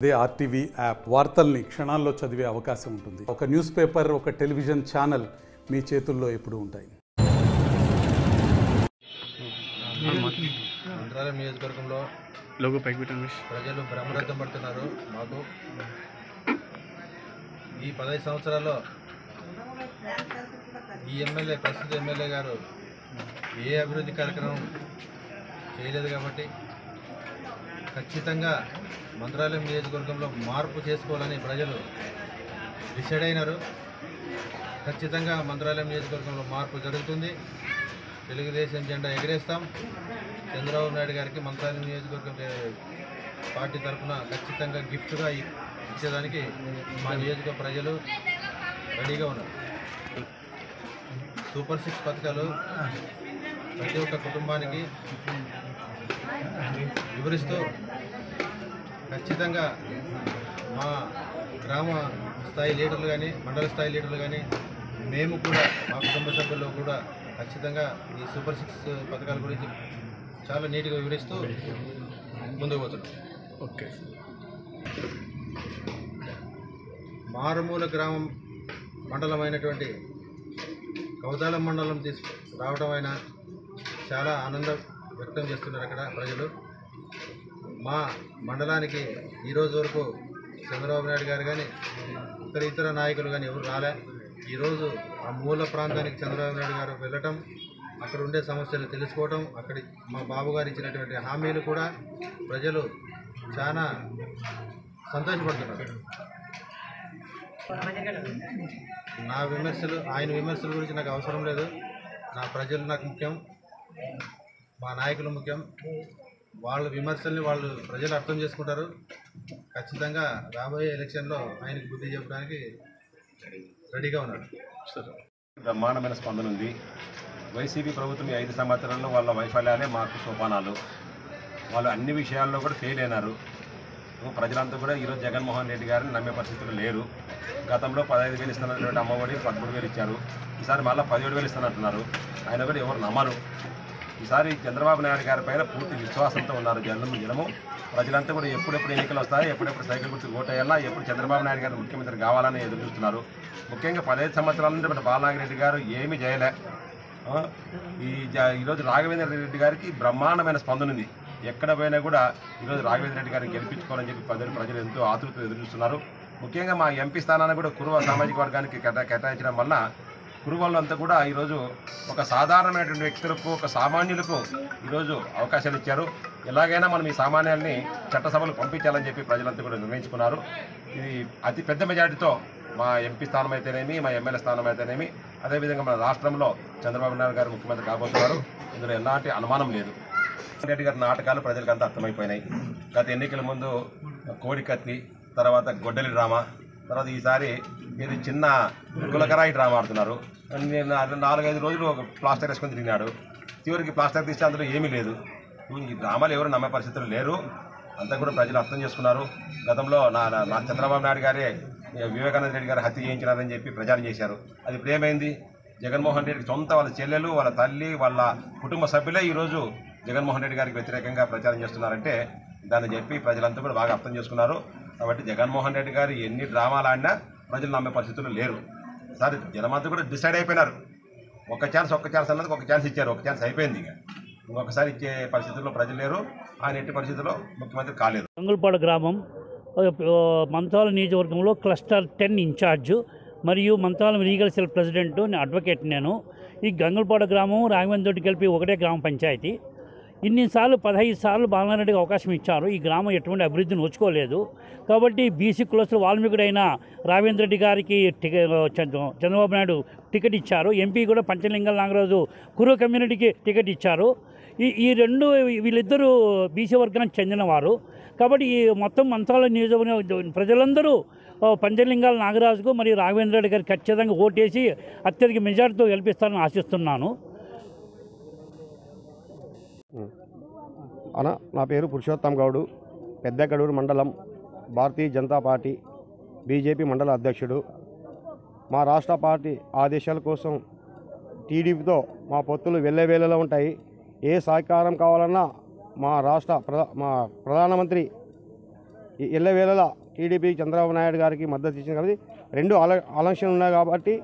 అదే RTV app వార్తల్ని క్షణాల్లో చదివే అవకాశం ఉంటుంది. ఒక న్యూస్ పేపర్, ఒక టెలివిజన్ ఛానల్ మీ చేతుల్లో ఎప్పుడూ ఉంటాయి. మంత్రాలయం నియోజకవర్గంలో ప్రజలు బ్రహ్మరథం పడుతున్నారు. మాకు ఈ 15 సంవత్సరాల్లో ఈ ప్రస్తుత ఎమ్మెల్యే గారు ఏ అభివృద్ధి కార్యక్రమం చేయలేదు కాబట్టి ఖచ్చితంగా మంత్రాలయం నియోజకవర్గంలో మార్పు చేసుకోవాలని ప్రజలు డిసైడ్ అయినారు. ఖచ్చితంగా మంత్రాలయం నియోజకవర్గంలో మార్పు జరుగుతుంది. తెలుగుదేశం జెండా ఎగరేస్తాం. చంద్రబాబు నాయుడు గారికి మంత్రాలయం నియోజకవర్గం పార్టీ తరఫున ఖచ్చితంగా గిఫ్ట్గా ఇచ్చేదానికి మా నియోజకవర్గ ప్రజలు రెడీగా ఉన్నారు. సూపర్ 6 పథకాలు ప్రతి ఒక్క కుటుంబానికి వివరిస్తూ ఖచ్చితంగా మా గ్రామ స్థాయి లీడర్లు కానీ మండల స్థాయి లీడర్లు కానీ మేము కూడా మా కుటుంబ సభ్యుల్లో కూడా ఖచ్చితంగా ఈ సూపర్ 6 పథకాల గురించి చాలా నీట్గా వివరిస్తూ ముందుకు పోతున్నాం. ఓకే. మారుమూల గ్రామం మండలమైనటువంటి కౌతాలం మండలం రావడం అయినా చాలా ఆనందం వ్యక్తం చేస్తున్నారు అక్కడ ప్రజలు. మా మండలానికి ఈరోజు వరకు చంద్రబాబు నాయుడు గారు కానీ ఇతర నాయకులు కానీ ఎవరు రాలే. ఈరోజు ఆ మూల ప్రాంతానికి చంద్రబాబు నాయుడు గారు వెళ్ళటం, అక్కడ ఉండే సమస్యలు తెలుసుకోవటం, అక్కడి మా బాబు గారు ఇచ్చినటువంటి హామీలు కూడా ప్రజలు చాలా సంతోషపడుతున్నారు. ఆయన విమర్శల గురించి నాకు అవసరం లేదు. నా ప్రజలు నాకు ముఖ్యం, మా నాయకులు ముఖ్యం. వాళ్ళ విమర్శల్ని ప్రజలు అర్థం చేసుకుంటారు. ఖచ్చితంగా రాబోయే ఎలక్షన్లో ఆయనకు బుద్ధి చెప్పడానికి రెడీగా ఉన్నారు. బ్రహ్మాండమైన స్పందన ఉంది. వైసీపీ ప్రభుత్వం 5 సంవత్సరాల్లో వాళ్ళ వైఫల్యాలే మాకు సోపానాలు. వాళ్ళు అన్ని విషయాల్లో కూడా ఫెయిల్ అయినారు. ప్రజలంతా కూడా ఈరోజు జగన్మోహన్ రెడ్డి గారిని నమ్మే పరిస్థితులు లేరు. గతంలో 15,000 ఇస్తున్నటువంటి అమ్మఒడి 13,000 ఇచ్చారు. ఈసారి మళ్ళీ 17,000 ఇస్తున్నట్టున్నారు. ఆయన కూడా ఎవరు నమ్మరు. ఈసారి చంద్రబాబు నాయుడు గారి పైన పూర్తి విశ్వాసంతో ఉన్నారు జనము. ప్రజలంతా కూడా ఎప్పుడెప్పుడు ఎన్నికలు వస్తాయి, ఎప్పుడెప్పుడు సైకిల్ గుర్తు ఓటేయాలా, ఎప్పుడు చంద్రబాబు నాయుడు గారు ముఖ్యమంత్రి కావాలని ఎదురు చూస్తున్నారు. ముఖ్యంగా 15 సంవత్సరాల నుండి మన బాలనాగిరెడ్డి గారు ఏమీ చేయలే. ఈరోజు రాఘవేంద్ర రెడ్డి గారికి బ్రహ్మాండమైన స్పందన ఉంది. ఎక్కడ పోయినా కూడా ఈరోజు రాఘవేంద్ర రెడ్డి గారిని గెలిపించుకోవాలని చెప్పి ప్రజలు ఎంతో ఆతృతతో ఎదురు చూస్తున్నారు. ముఖ్యంగా మా ఎంపీ స్థానాన్ని కూడా కురువ సామాజిక వర్గానికి కేటాయించడం వల్ల కురువల్లో అంతా కూడా ఈరోజు ఒక సాధారణమైనటువంటి వ్యక్తులకు, ఒక సామాన్యులకు ఈరోజు అవకాశాలు ఇచ్చారు. ఎలాగైనా మనం ఈ సామాన్యాల్ని చట్టసభలు పంపించాలని చెప్పి ప్రజలంతా కూడా నిర్ణయించుకున్నారు. ఇది అతి పెద్ద మెజార్టీతో మా ఎంపీ స్థానం అయితేనేమి, మా ఎమ్మెల్యే స్థానం అయితేనేమి, అదేవిధంగా మన రాష్ట్రంలో చంద్రబాబు నాయుడు గారు ముఖ్యమంత్రి కాబోతున్నారు. ఇందులో ఎలాంటి అనుమానం లేదు. రెడ్డి గారి నాటకాలు ప్రజలకు అంతా అర్థమైపోయినాయి. గత ఎన్నికల ముందు కోడికత్తి, తర్వాత గొడ్డలి డ్రామా, తర్వాత ఈసారి ఇది చిన్న గులకరాయి డ్రామా ఆడుతున్నారు. 4-5 రోజులు ఒక ప్లాస్టర్ వేసుకొని తిరిగినాడు. చివరికి ప్లాస్టర్ తీస్తే అందులో ఏమీ లేదు. ఈ డ్రామాలు ఎవరు నమ్మే పరిస్థితులు లేరు. అంతా కూడా ప్రజలు అర్థం చేసుకున్నారు. గతంలో నా చంద్రబాబు నాయుడు గారే వివేకానంద రెడ్డి గారు హత్య చేయించినారని చెప్పి ప్రచారం చేశారు. అది ఇప్పుడు ఏమైంది? జగన్మోహన్ రెడ్డికి సొంత వాళ్ళ చెల్లెలు, వాళ్ళ తల్లి, వాళ్ళ కుటుంబ సభ్యులే ఈరోజు జగన్మోహన్ రెడ్డి గారికి వ్యతిరేకంగా ప్రచారం చేస్తున్నారంటే దాన్ని చెప్పి ప్రజలంతా కూడా బాగా అర్థం చేసుకున్నారు. కాబట్టి జగన్మోహన్ రెడ్డి గారు ఎన్ని డ్రామాలు ఆడినా ప్రజలు నమ్మే పరిస్థితులు లేరు. సరే, జనమంతా కూడా డిసైడ్ అయిపోయినారు. ఒక ఛాన్స్ అన్నది ఒక ఛాన్స్ ఇచ్చారు. ఒక ఛాన్స్ అయిపోయింది. ఇంకొకసారి ఇచ్చే పరిస్థితుల్లో ప్రజలు లేరు. ఆయన ఎట్టి పరిస్థితుల్లో ముఖ్యమంత్రి కాలేదు. గంగులపాడు గ్రామం మంత్రాలయం నియోజకవర్గంలో క్లస్టర్ 10 ఇన్ఛార్జ్ మరియు Mantralayam legal cell president, advocate నేను. ఈ గంగులపాడు గ్రామం రాఘవేంద్రుడికి కలిపి ఒకటే గ్రామ పంచాయతీ. ఇన్నిసార్లు 15 సార్లు బాలనారెడ్డికి అవకాశం ఇచ్చారు. ఈ గ్రామం ఎటువంటి అభివృద్ధి నోచుకోలేదు. కాబట్టి బీసీ కులస్తులు వాల్మీకుడైన రాఘవేంద్ర రెడ్డి గారికి చంద్రబాబు నాయుడు టికెట్ ఇచ్చారు. ఎంపీ కూడా పంచలింగల నాగరాజు కురు కమ్యూనిటీకి టికెట్ ఇచ్చారు. వీళ్ళిద్దరూ బీసీ వర్గానికి చెందినవారు. కాబట్టి ఈ మొత్తం మంత్రాలయం నియోజకవర్గం ప్రజలందరూ పంచలింగాల నాగరాజుకు మరియు రాఘవేంద్ర రెడ్డి గారికి ఖచ్చితంగా ఓటేసి అత్యధిక మెజార్టీతో గెలిపిస్తారని ఆశిస్తున్నాను. నా పేరు పురుషోత్తం గౌడు, పెద్దగడూరు మండలం భారతీయ జనతా పార్టీ బీజేపీ మండల అధ్యక్షుడు. మా రాష్ట్ర పార్టీ ఆదేశాల కోసం టీడీపీతో మా పొత్తులు వెళ్ళేవేళలో ఉంటాయి. ఏ సహకారం కావాలన్నా మా ప్రధానమంత్రి ఎల్లవేళలా టీడీపీ చంద్రబాబు నాయుడు గారికి మద్దతు ఇచ్చింది కాబట్టి రెండు ఆలోచనలు ఉన్నాయి కాబట్టి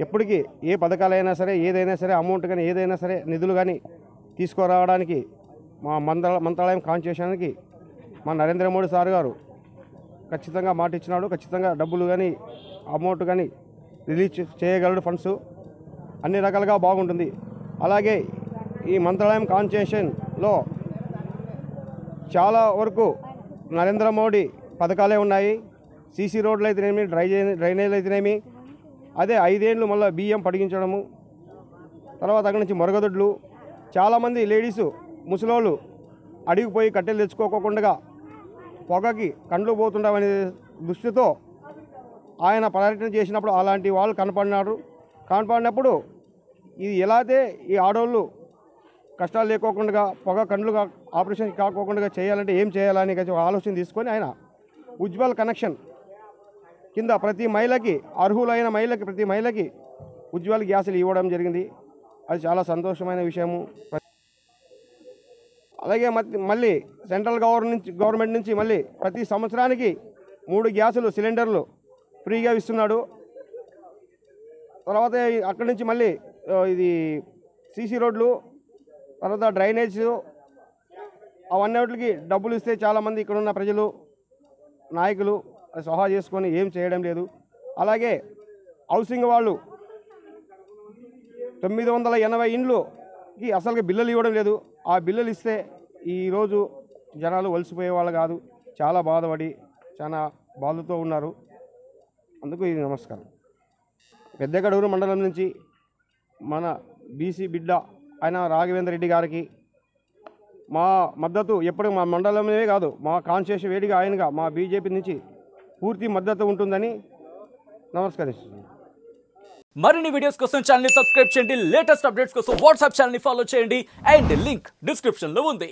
ఎప్పటికీ ఏ పథకాలైనా సరే ఏదైనా సరే అమౌంట్ కానీ ఏదైనా సరే నిధులు కానీ తీసుకురావడానికి మా మంత్రాలయం కాన్స్టిట్యూషన్కి మా నరేంద్ర మోడీ సార్ గారు ఖచ్చితంగా మాట ఇచ్చినాడు. ఖచ్చితంగా డబ్బులు కానీ అమౌంట్ కానీ రిలీజ్ చేయగలడు. ఫండ్స్ అన్ని రకాలుగా బాగుంటుంది. అలాగే ఈ మంత్రాలయం కాన్స్టిట్యూషన్లో చాలా వరకు నరేంద్ర మోడీ పథకాలే ఉన్నాయి. సీసీ రోడ్లు అయితేనేమి, డ్రైనేజీలు అయితేనేమి, అదే 5 ఏళ్ళు మళ్ళీ బియ్యం పడిగించడము, తర్వాత అక్కడి నుంచి మరుగుదొడ్లు. చాలామంది లేడీసు ముసలోళ్ళు అడిగిపోయి కట్టెలు తెచ్చుకోకుండా పొగకి కండ్లు పోతుండవనే దృష్టితో ఆయన పర్యటన చేసినప్పుడు అలాంటి వాళ్ళు కనపడినప్పుడు ఇది ఎలా అయితే ఈ ఆడవాళ్ళు కష్టాలు లేకోకుండా పొగ కండ్లు ఆపరేషన్ కాకోకుండా చేయాలంటే ఏం చేయాలని ఆలోచన తీసుకొని ఆయన ఉజ్వల్ కనెక్షన్ కింద ప్రతి మహిళకి, అర్హులైన మహిళకి, ప్రతి మహిళకి ఉజ్వల్ గ్యాసులు ఇవ్వడం జరిగింది. అది చాలా సంతోషమైన విషయము. అలాగే మళ్ళీ సెంట్రల్ గవర్నమెంట్ నుంచి మళ్ళీ ప్రతి సంవత్సరానికి 3 గ్యాసులు సిలిండర్లు ఫ్రీగా ఇస్తున్నాడు. తర్వాత అక్కడి నుంచి మళ్ళీ ఇది సీసీ రోడ్లు, తర్వాత డ్రైనేజ్, అవన్నిటికి డబ్బులు ఇస్తే చాలామంది ఇక్కడున్న ప్రజలు, నాయకులు సహా చేసుకొని ఏం చేయడం లేదు. అలాగే హౌసింగ్ వాళ్ళు 980 ఇండ్లుకి అసలుగా బిల్లులు ఇవ్వడం లేదు. ఆ బిల్లులు ఇస్తే ఈరోజు జనాలు వలసిపోయే వాళ్ళు కాదు, చాలా బాధపడి చాలా బాధతో ఉన్నారు. అందుకు ఇది నమస్కారం. పెద్దగడూరు మండలం నుంచి మన బీసీ బిడ్డ ఆయన రాఘవేంద్ర రెడ్డి గారికి మా మద్దతు ఎప్పుడు మా మండలమే కాదు, మా కాన్స్టిట్యూషన్ వేడిగా ఆయనగా మా బీజేపీ నుంచి పూర్తి మద్దతు ఉంటుందని నమస్కరిస్తున్నాను. మరిన్ని వీడియోస్ కోసం ఛానల్ ని సబ్స్క్రైబ్ చేయండి. లేటెస్ట్ అప్డేట్స్ కోసం వాట్సాప్ ఛానల్ ని ఫాలో చేయండి. అండ్ లింక్ డిస్క్రిప్షన్ లో ఉంది.